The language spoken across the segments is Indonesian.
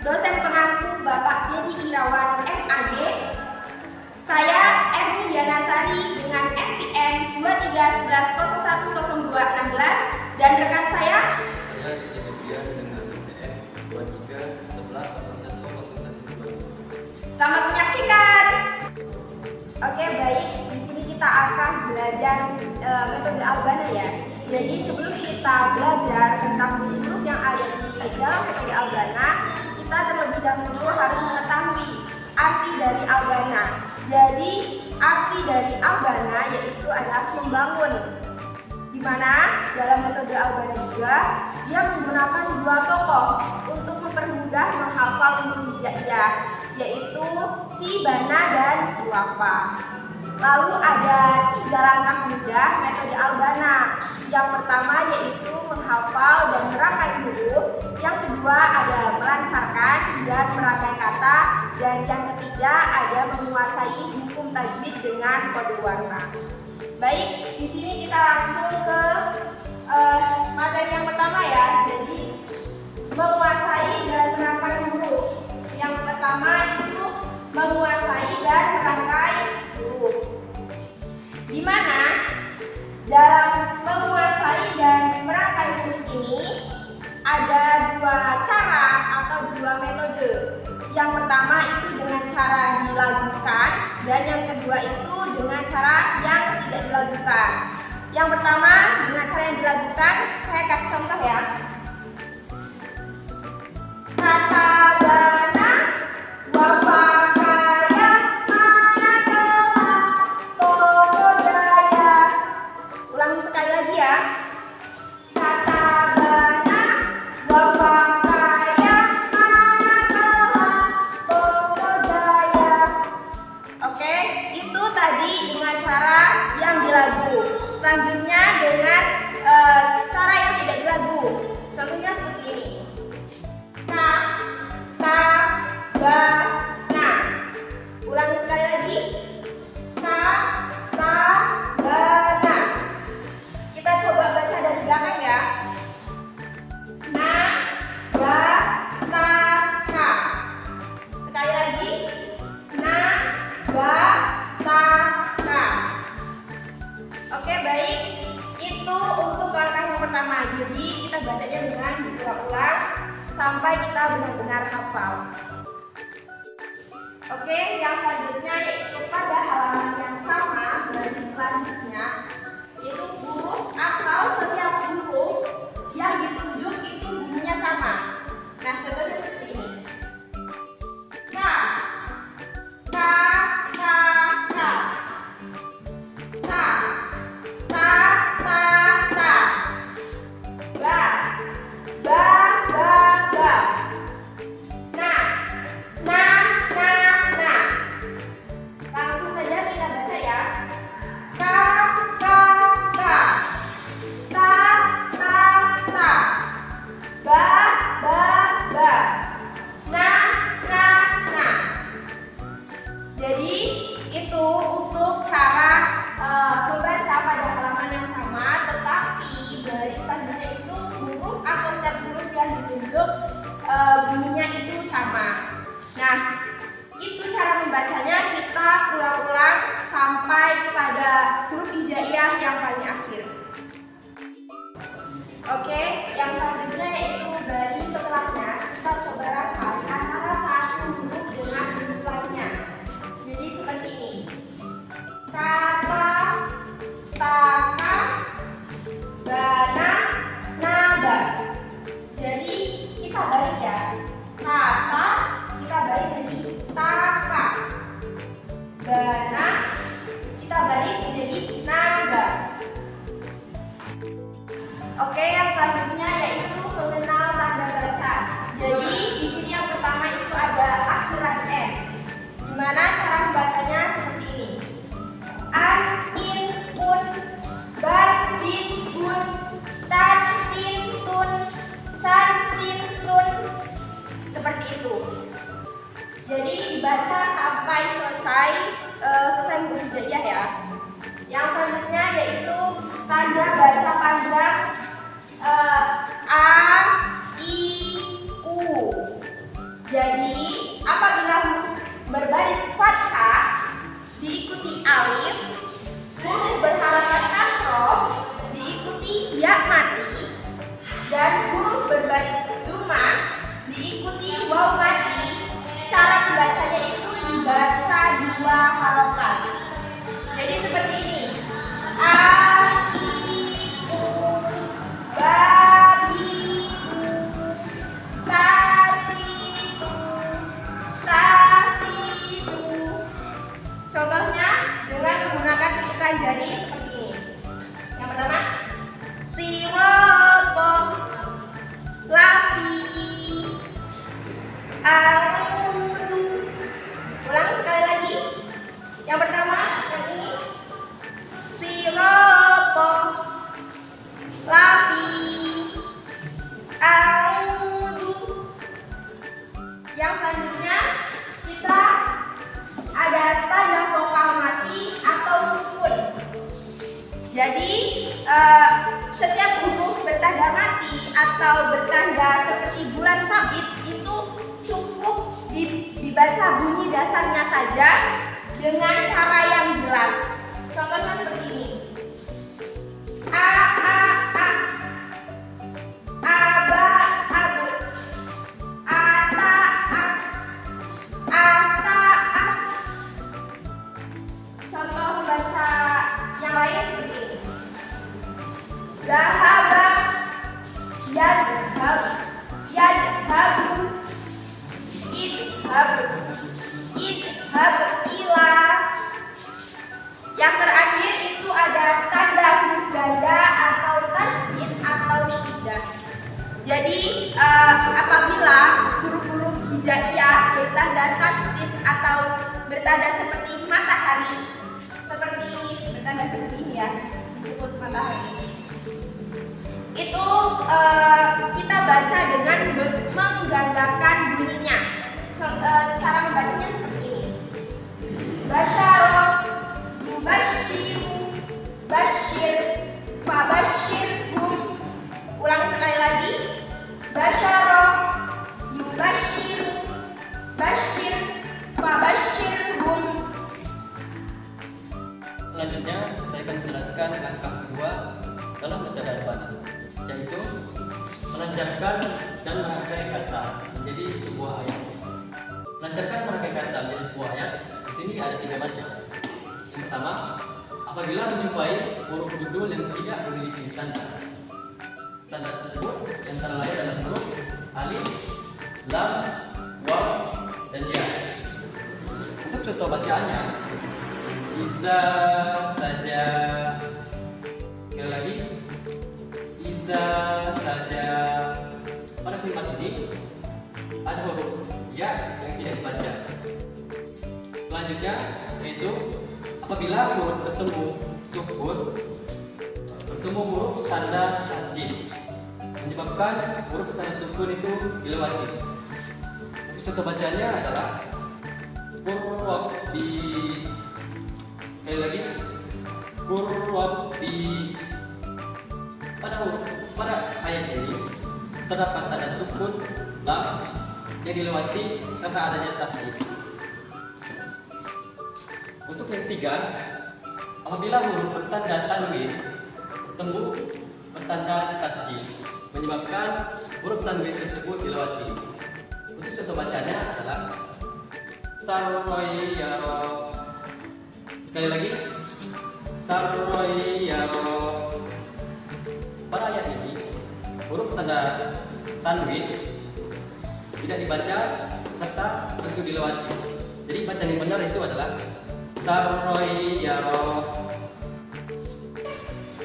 dosen pengampu Bapak Dedi Irawan MAG. Saya Erni Dianasari dengan NPM 2311010216 dan rekan saya Rizky Febrian dengan NPM 2311010112. Selamat menyaksikan. Oke, baik. Di sini kita akan belajar metode Albana ya. Jadi sebelum kita belajar tentang huruf yang ada di dalam metode Albana, kita terlebih dahulu harus mengetahui arti dari Albana. Jadi arti dari Albana yaitu adalah membangun. Di mana dalam metode Albana juga dia menggunakan dua tokoh untuk mempermudah menghafal huruf hijaiyah, yaitu si Bana dan si Wafa. Lalu ada 3 langkah mudah metode Albana. Yang pertama yaitu menghafal dan merangkai huruf. Yang kedua ada melancarkan dan merangkai kata. Dan yang ketiga ada menguasai hukum tajwid dengan kode warna. Baik, di sini kita langsung ke materi yang pertama ya. Jadi menguasai dan merangkai huruf. Yang pertama itu menguasai dan merangkai huruf. Di mana dalam menguasai dan merangkai huruf ini ada 2 cara atau 2 metode. Yang pertama itu dengan cara dilagukan dan yang kedua itu dengan cara yang tidak dilagukan. Yang pertama dengan cara yang dilagukan, saya kasih contoh ya. Kata Bana, Wafa Kaya, Manakala, Toko Jaya. Ulangi sekali lagi ya. Kata Bana, Wafa Kaya, Manakala, Toko Jaya. Oke, itu tadi dengan cara yang dilagu. Selanjutnya dengan cara yang tidak dilagu. Contohnya seperti ini. Ka, ta, ba, na. Ulangi sekali lagi. Ka, ta, ba, na. Kita coba baca dari belakang ya. Na, ba, ta, ka. Sekali lagi. Na, ba, ta, ka. Oke, baik. Itu untuk langkah yang pertama. Jadi kita bacanya dengan diulang-ulang sampai kita benar-benar hafal. Oke, yang selanjutnya yaitu pada halaman yang sama dari selanjutnya, yaitu huruf atau setiap huruf yang ditunjuk itu bunyinya sama. Nah, contohnya seperti ini. Ka, ka, ka, ka. Ta, ta, ta, ta. Ba, ba, ba, ba. Na, na, na, na. Langsung saja kita baca ya. Ka, ka, ka. Ta, ta, ta. Ba, ba, ba. Na, na, na. Jadi itu untuk cara membaca pada halaman yang sama, tetapi dari selanjutnya itu huruf atau setiap huruf yang ditunjuk bunyinya itu sama. Nah, itu cara membacanya kita ulang-ulang sampai pada huruf hijaiyah yang paling akhir. Oke, yang selanjutnya yaitu dari setelahnya kita coba rangkai antara satu huruf dengan huruf lainnya. Jadi seperti ini. Kata, taka, bana, naba. Jadi kita balik ya. Kata kita balik jadi taka. Bana kita balik jadi naba. Oke, yang selanjutnya yaitu mengenal tanda baca. Jadi di sini yang pertama itu ada akhiran n. Di mana cara membacanya seperti ini. An, in, un, ban, bin, bun, tan, tin, tun, san, tin, tun. Seperti itu. Jadi dibaca sampai selesai huruf hijaiyah ya. Yang selanjutnya yaitu tanda baca panjang A, I, U. Jadi apabila huruf berbaris fathah diikuti alif, huruf berhalaman kasroh diikuti ya mati, dan huruf berbaris dhammah diikuti waw mati. Cara membacanya itu dibaca 2 harokat. Jadi seperti ini. A, I, U, ba, bi, bu, ta, ti, tu, ta, ti, tu. Contohnya dengan menggunakan ketukan jari seperti ini. Yang pertama, sirata, lafi, audu. Ulangi sekali lagi. Yang pertama, yang ini. Sirata, lafi, audu. Yang selanjutnya kita ada tanda vokal mati atau sukun. Jadi setiap huruf bertanda mati atau bertanda seperti bulan sabit itu cukup dibaca bunyi dasarnya saja dengan cara yang jelas. Contohnya seperti ini. A, a, a, aba, abu, ata, a, ata, a. Contoh membaca yang lain seperti ini. Zahaba, yadhab, yadhabu, idhab, idhab ila. Yang terakhir itu ada tanda huruf ganda atau tasydid atau syiddah. Jadi apabila huruf-huruf hijaiyah bertanda tasydid atau bertanda seperti matahari, seperti ini, bertanda seperti ini ya, disebut matahari. Itu kita baca dengan menggandakan bunyinya. Cara membacanya seperti ini. Basyara, yubasyiru, basyir, fabasyirhum. Ulangi sekali lagi. Basyara, yubasyiru, basyir, fabasyirhum. Selanjutnya saya akan menjelaskan langkah kedua dalam metode albana, yaitu melancarkan dan merangkai kata menjadi sebuah ayat. Melancarkan merangkai kata menjadi sebuah ayat, di sini ada 3 macam. Yang pertama, apabila menjumpai huruf judul yang tidak memiliki tanda. Tanda tersebut antara lain adalah huruf alif, lam, waw, dan ya. Untuk contoh bacaannya, iza saja. Sekali lagi, iza saja. Pada kalimat ini ada huruf ya yang tidak dibaca. Selanjutnya yaitu apabila huruf bertemu sukun, bertemu huruf tanda tasydid, menyebabkan huruf tanda sukun itu dilewati. Untuk contoh bacanya adalah Qurrabbi. Sekali lagi, Qurrabbi. Pada ayat ini terdapat tanda sukun lam yang dilewati karena adanya tasydid. Untuk yang ketiga, apabila huruf bertanda tanwin bertemu bertanda tasydid, menyebabkan huruf tanwin tersebut dilewati. Untuk contoh bacanya adalah sarroyaro. Sekali lagi, sarroyaro. Pada ayat ini huruf tanda tanwin tidak dibaca serta langsung dilewati. Jadi bacaan yang benar itu adalah sarroyaro.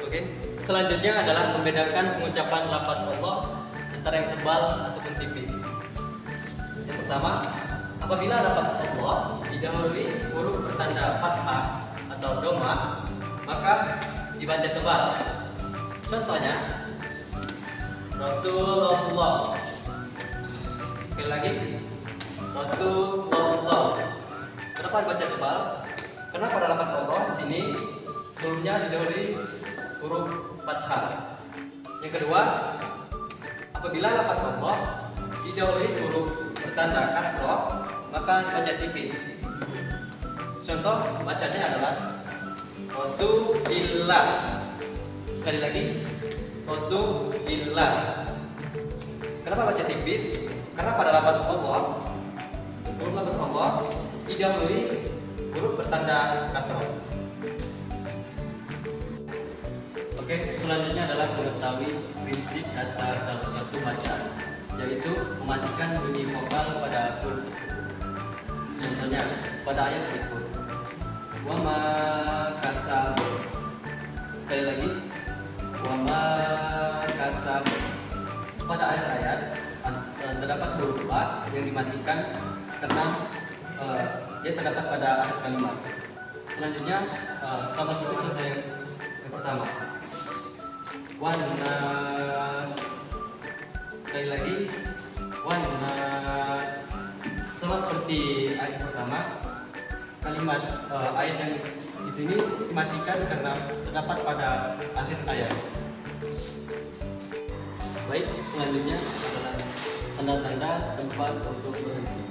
Oke, selanjutnya adalah membedakan pengucapan lafaz Allah antara yang tebal ataupun tipis. Yang pertama, apabila lafaz Allah didahului huruf bertanda fathah atau dhammah, maka dibaca tebal. Contohnya, Rasulullah. Sekali lagi, Rasulullah. Kenapa dibaca tebal? Karena pada lafaz Allah di sini sebelumnya didahului huruf fathah. Yang kedua, apabila lafaz Allah didahului huruf bertanda kasroh, maka baca tipis. Contoh bacanya adalah Rasulillah. Sekali lagi, Rasulillah. Kenapa baca tipis? Karena pada lafaz Allah, sebelum lafaz Allah didahului huruf bertanda kasroh. Oke, selanjutnya adalah mengetahui prinsip dasar dalam satu bacaan, yaitu mematikan bunyi vokal pada huruf tersebut. Contohnya pada ayat berikut, wama kasab. Sekali lagi, wama kasab. Pada ayat-ayat terdapat huruf a yang dimatikan karena dia terdapat pada akhir kalimat. Selanjutnya, salah satu contoh yang pertama, wanas. Sekali lagi, wanas. Sama seperti ayat pertama, kalimat ayat yang di sini dimatikan karena terdapat pada akhir ayat. Baik, selanjutnya adalah tanda-tanda tempat untuk berhenti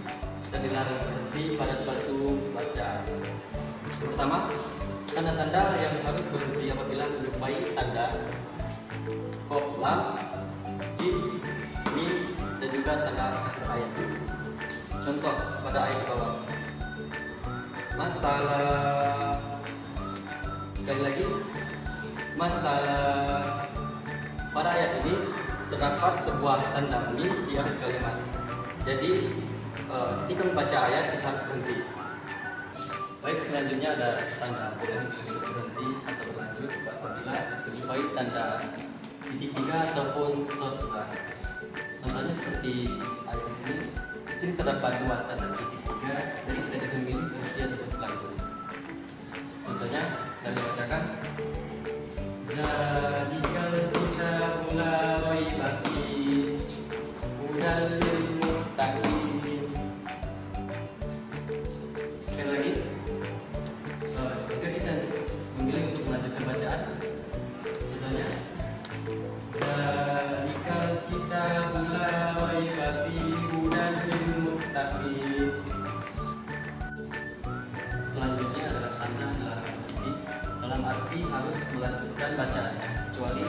dan dilarang berhenti pada suatu bacaan. Pertama, tanda-tanda yang harus berhenti apabila menjumpai tanda qaf, lam, jim, mim, dan juga tanda akhir ayat. Contoh pada ayat bawah, masalah. Sekali lagi, masalah. Pada ayat ini terdapat sebuah tanda mim di akhir kalimat. Jadi ketika membaca ayat kita harus berhenti. Baik, selanjutnya ada tanda boleh berhenti atau berlanjut apabila menjumpai tanda titik tiga ataupun shortcut. Contohnya seperti ayat di sini. Di sini terdapat dua tanda titik tiga, jadi kita bisa memilih berhenti ataupun berlanjut. Contohnya saya bacakan. Zalikal kitabu la raiba fihi hudal lil muttaqin. Sekali lagi, jika kita memilih untuk melanjutkan bacaan, contohnya zalikal kitabu la raiba fihi hudal lil muttaqin. Selanjutnya adalah tanda dilarang berhenti, dalam arti harus melanjutkan bacaannya kecuali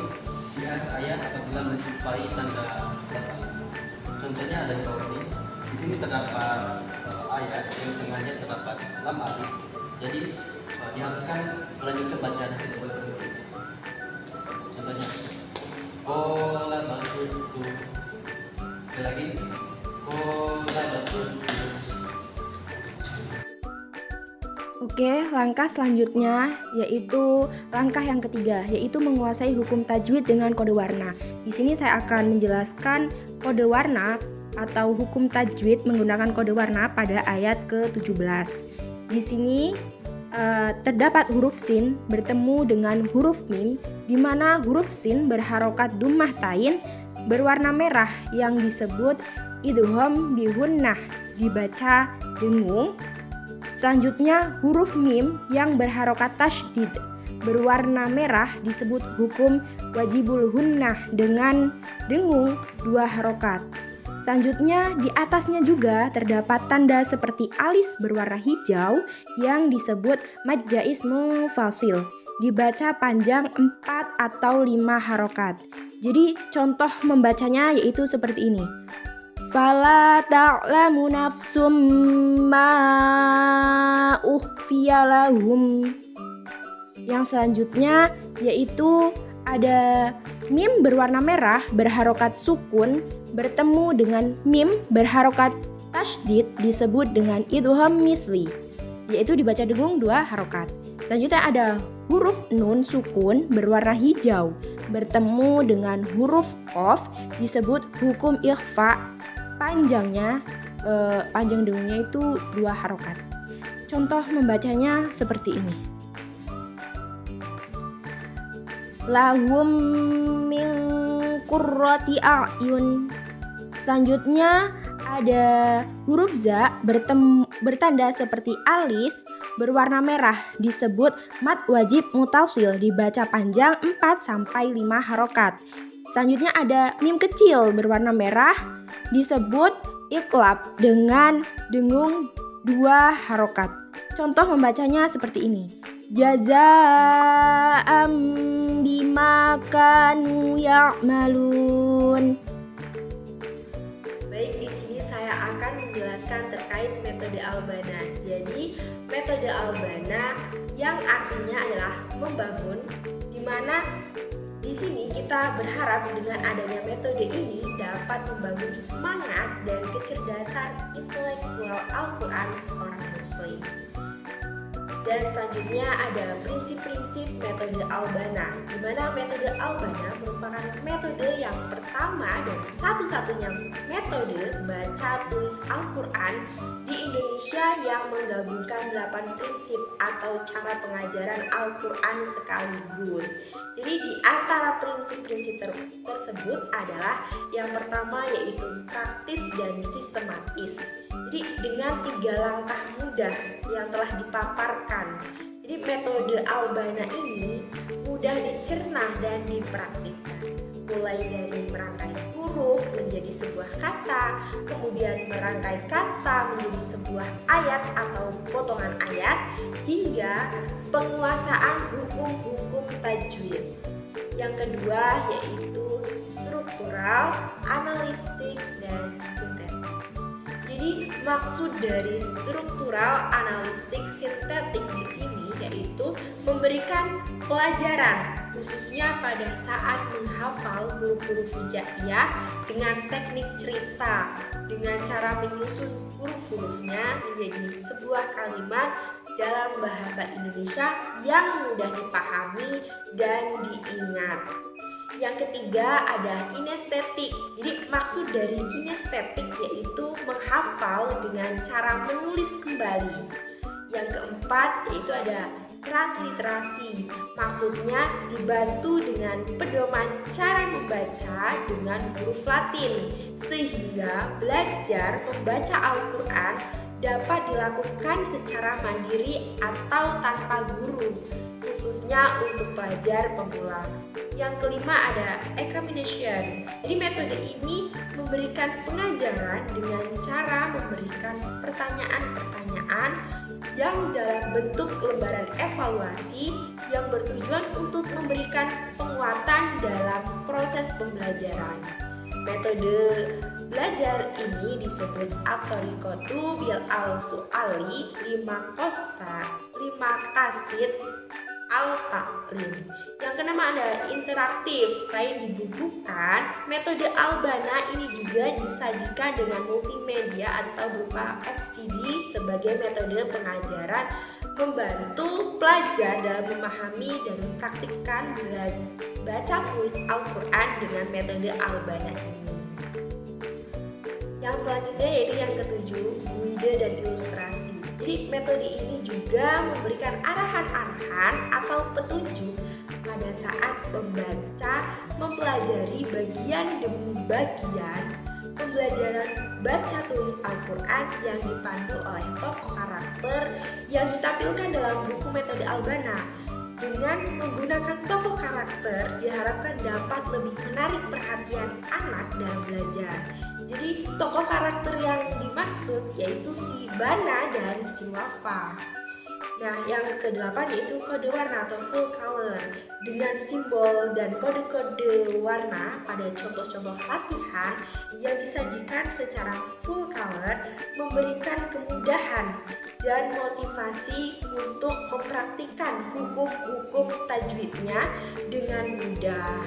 di akhir ayat apabila menjumpai tanda batal. Contohnya ada di bawah ini. Di sini terdapat ayat yang tengahnya terdapat lam alif. Jadi diharuskan melanjutkan bacaan, tidak boleh berhenti. Contohnya, qala basultu. Sekali lagi, qala basultu. Oke, langkah selanjutnya yaitu langkah yang ketiga, yaitu menguasai hukum tajwid dengan kode warna. Di sini saya akan menjelaskan kode warna atau hukum tajwid menggunakan kode warna pada ayat ke-17. Di sini terdapat huruf sin bertemu dengan huruf mim, di mana huruf sin berharokat dummah tain berwarna merah yang disebut idgham bihunnah, dibaca dengung. Selanjutnya huruf mim yang berharokat tasydid berwarna merah disebut hukum wajibul hunnah dengan dengung 2 harokat. Selanjutnya di atasnya juga terdapat tanda seperti alis berwarna hijau yang disebut mad jaiz mufasil, dibaca panjang 4 atau 5 harokat. Jadi contoh membacanya yaitu seperti ini. Fala ta'lamu nafsum ma ukhfiya lahum. Yang selanjutnya yaitu ada mim berwarna merah berharokat sukun bertemu dengan mim berharokat tasydid disebut dengan idgham mithli, yaitu dibaca dengung 2 harokat. Selanjutnya ada huruf nun sukun berwarna hijau bertemu dengan huruf qaf disebut hukum ikhfa, panjang dengungnya itu 2 harokat. Contoh membacanya seperti ini. Lahum min qurrati a'yun. Selanjutnya ada huruf za bertanda seperti alis berwarna merah disebut mad wajib mutasil, dibaca panjang 4-5 harokat. Selanjutnya ada mim kecil berwarna merah disebut iqlab dengan dengung 2 harokat. Contoh membacanya seperti ini. Jazaa'am bima kanu ya'malun. Baik, di sini saya akan menjelaskan terkait metode Albana. Jadi, metode Albana yang artinya adalah membangun, di mana di sini kita berharap dengan adanya metode ini dapat membangun semangat dan kecerdasan intelektual Al-Quran seorang muslim. Dan selanjutnya ada prinsip-prinsip metode Albana, di mana metode Albana merupakan metode yang pertama dan satu-satunya metode baca tulis Al-Quran di Indonesia yang menggabungkan 8 prinsip atau cara pengajaran Al-Quran sekaligus. Jadi di antara prinsip-prinsip tersebut adalah yang pertama yaitu praktis dan sistematis. Jadi dengan 3 langkah mudah yang telah dipaparkan. Jadi metode Albana ini mudah dicerna dan dipraktikkan. Mulai dari merangkai huruf menjadi sebuah kata, kemudian merangkai kata menjadi sebuah ayat atau potongan ayat, hingga penguasaan hukum-hukum tajwid. Yang kedua yaitu struktural, analistik, dan sintetik. Jadi maksud dari struktural, analistik, sintetik di sini yaitu memberikan pelajaran khususnya pada saat menghafal huruf-huruf hijaiyah dengan teknik cerita, dengan cara menyusun huruf-hurufnya menjadi sebuah kalimat dalam bahasa Indonesia yang mudah dipahami dan diingat. Yang ketiga ada kinestetik. Jadi maksud dari kinestetik yaitu menghafal dengan cara menulis kembali. Yang keempat yaitu ada transliterasi. Maksudnya dibantu dengan pedoman cara membaca dengan huruf Latin, sehingga belajar membaca Al-Quran dapat dilakukan secara mandiri atau tanpa guru, khususnya untuk pelajar pemula. Yang kelima ada examination. Jadi metode ini memberikan pengajaran dengan cara memberikan pertanyaan-pertanyaan yang dalam bentuk lembaran evaluasi yang bertujuan untuk memberikan penguatan dalam proses pembelajaran. Metode belajar ini disebut at-thariqatu bil al-su'ali lima qasid al-taklim. Yang keenam ada interaktif. Selain dibukukan, metode Albana ini juga disajikan dengan multimedia atau berupa FCD sebagai metode pengajaran, membantu pelajar dalam memahami dan mempraktikkan baca tulis Al-Quran dengan metode Albana ini. Yang selanjutnya yaitu yang ketujuh, guide dan ilustrasi. Jadi metode ini juga memberikan arahan-arahan atau petunjuk pada saat membaca, mempelajari bagian demi bagian pembelajaran baca tulis Al-Quran yang dipandu oleh tokoh karakter yang ditampilkan dalam buku metode Albana. Dengan menggunakan tokoh karakter diharapkan dapat lebih menarik perhatian anak dalam belajar. Jadi tokoh karakter yang dimaksud yaitu si Bana dan si Wafa. Nah, yang ke-8 yaitu kode warna atau full color dengan simbol dan kode-kode warna pada contoh-contoh latihan yang disajikan secara full color memberikan kemudahan dan motivasi untuk mempraktikkan hukum-hukum tajwidnya dengan mudah.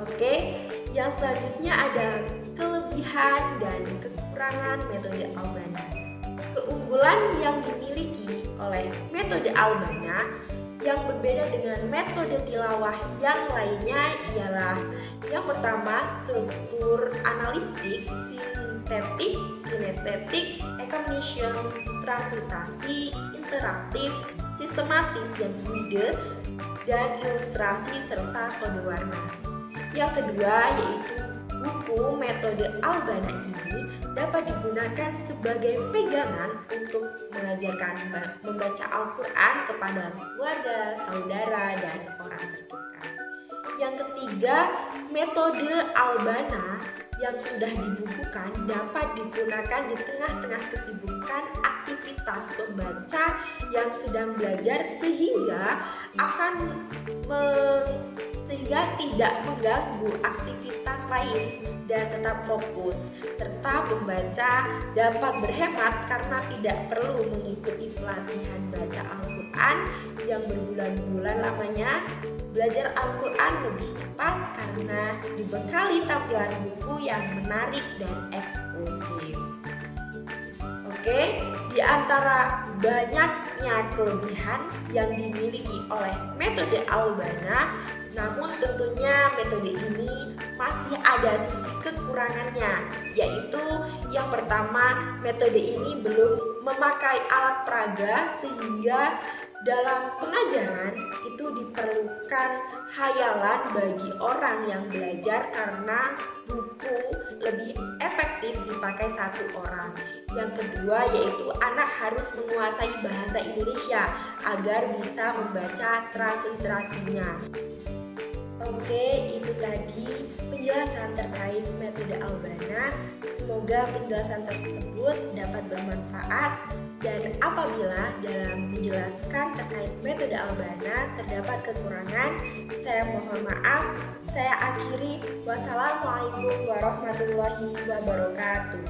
Oke, yang selanjutnya ada kelebihan dan kekurangan metode Albana. Keunggulan yang dimiliki oleh metode Albana yang berbeda dengan metode tilawah yang lainnya ialah yang pertama struktur analistik, sintetik, kinestetik, examination, transliterasi, interaktif, sistematis dan guide, dan ilustrasi serta kode warna. Yang kedua yaitu buku metode Albana ini dapat digunakan sebagai pegangan untuk mengajarkan membaca Al-Quran kepada keluarga, saudara, dan orang terdekat. Yang ketiga, metode Albana yang sudah dibukukan dapat digunakan di tengah-tengah kesibukan aktivitas pembaca yang sedang belajar sehingga tidak mengganggu aktivitas lain dan tetap fokus, serta pembaca dapat berhemat karena tidak perlu mengikuti pelatihan baca Al-Quran yang berbulan-bulan lamanya. Belajar Al-Quran lebih cepat karena dibekali tampilan buku yang menarik dan eksklusif. Oke, di antara banyaknya kelebihan yang dimiliki oleh metode Albana, namun tentunya metode ini masih ada sisi kekurangannya, yaitu yang pertama, metode ini belum memakai alat peraga sehingga dalam pengajaran itu diperlukan hayalan bagi orang yang belajar karena buku lebih efektif dipakai satu orang. Yang kedua yaitu anak harus menguasai bahasa Indonesia agar bisa membaca transliterasinya. Oke, itu tadi penjelasan terkait metode Albana. Semoga penjelasan tersebut dapat bermanfaat, dan apabila dalam menjelaskan terkait metode Albana terdapat kekurangan, saya mohon maaf. Saya akhiri. Wassalamualaikum warahmatullahi wabarakatuh.